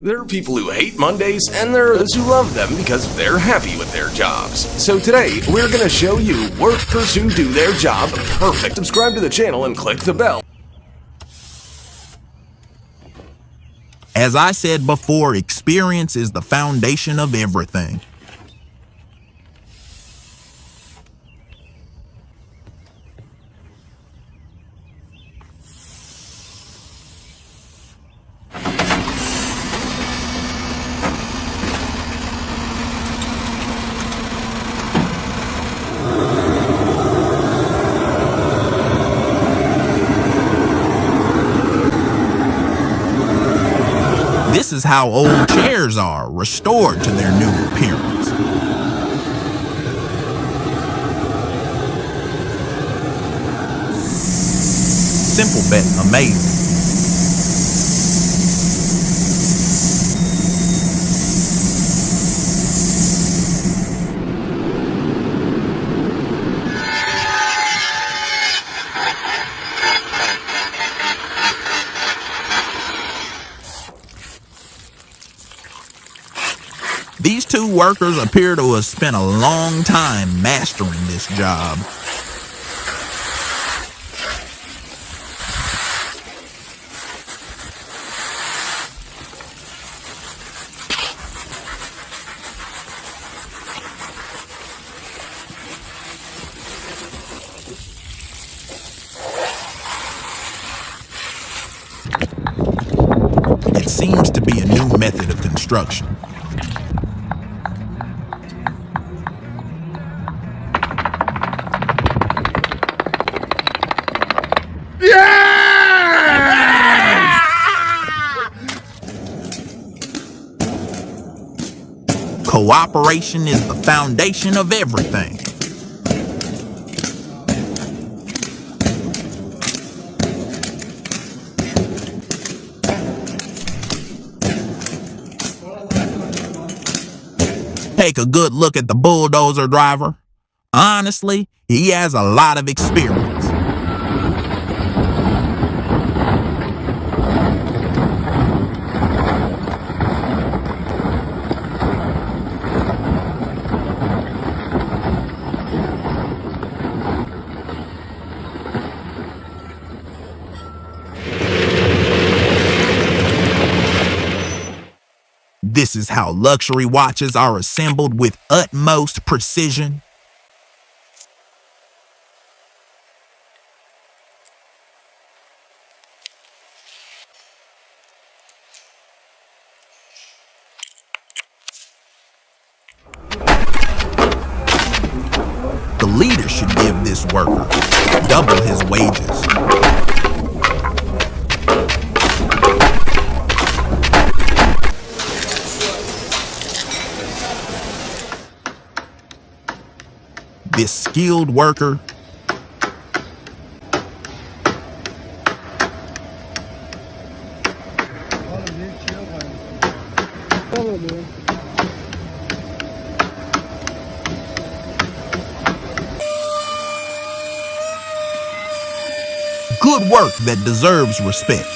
There are people who hate Mondays, and there are those who love them because they're happy with their jobs. So today, we're going to show you workers who do their job perfect. Subscribe to the channel and click the bell. As I said before, experience is the foundation of everything. This is how old chairs are restored to their new appearance. Simple but amazing. These two workers appear to have spent a long time mastering this job. It seems to be a new method of construction. Cooperation is the foundation of everything. Take a good look at the bulldozer driver. Honestly, he has a lot of experience. This is how luxury watches are assembled with utmost precision. The leader should give this worker double his wages. This skilled worker good work that deserves respect.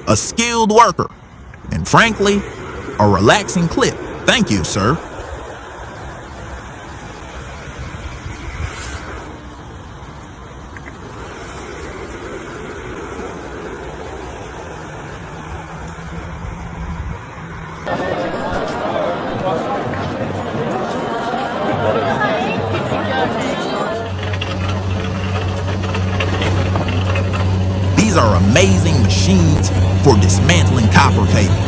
A skilled worker, and frankly, a relaxing clip. Thank you, sir. These are amazing machines for dismantling copper cables.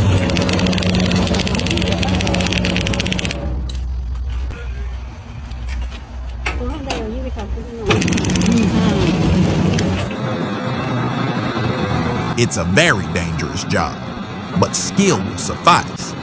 It's a very dangerous job, but skill will suffice.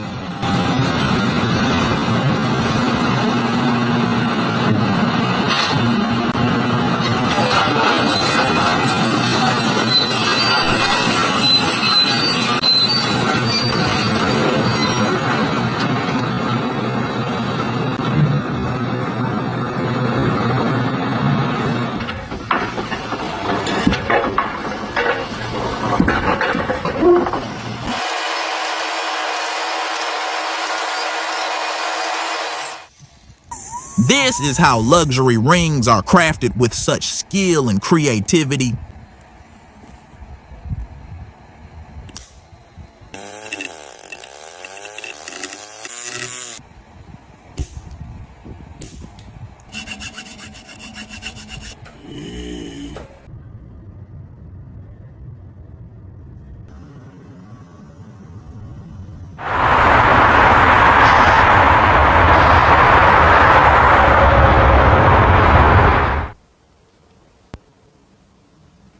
This is how luxury rings are crafted with such skill and creativity.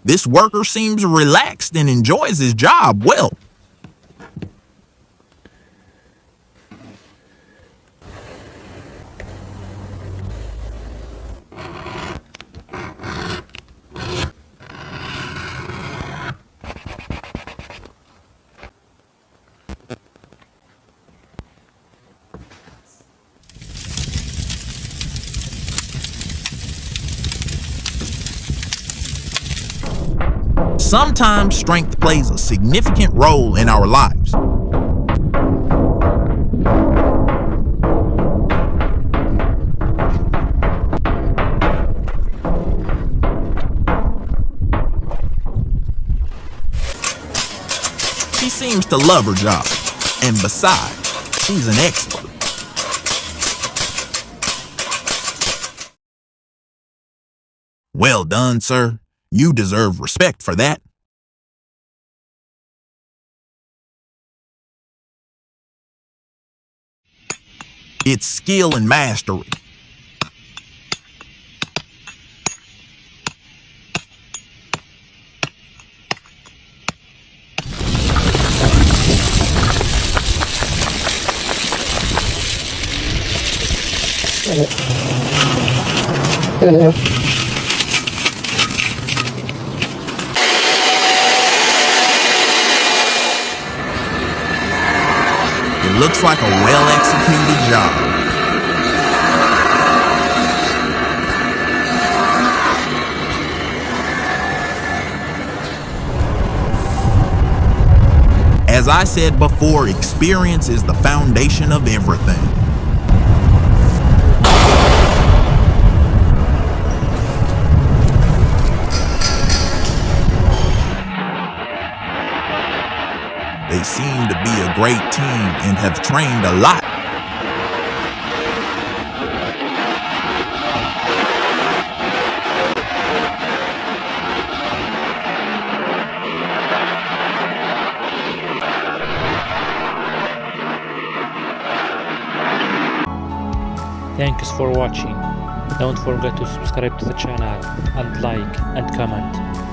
This worker seems relaxed and enjoys his job well. Sometimes strength plays a significant role in our lives. She seems to love her job, and besides, she's an expert. Well done, sir. You deserve respect for that. It's skill and mastery. It looks like a well-executed job. As I said before, experience is the foundation of everything. They seem to be a great team and have trained a lot. Thanks for watching. Don't forget to subscribe to the channel and like and comment.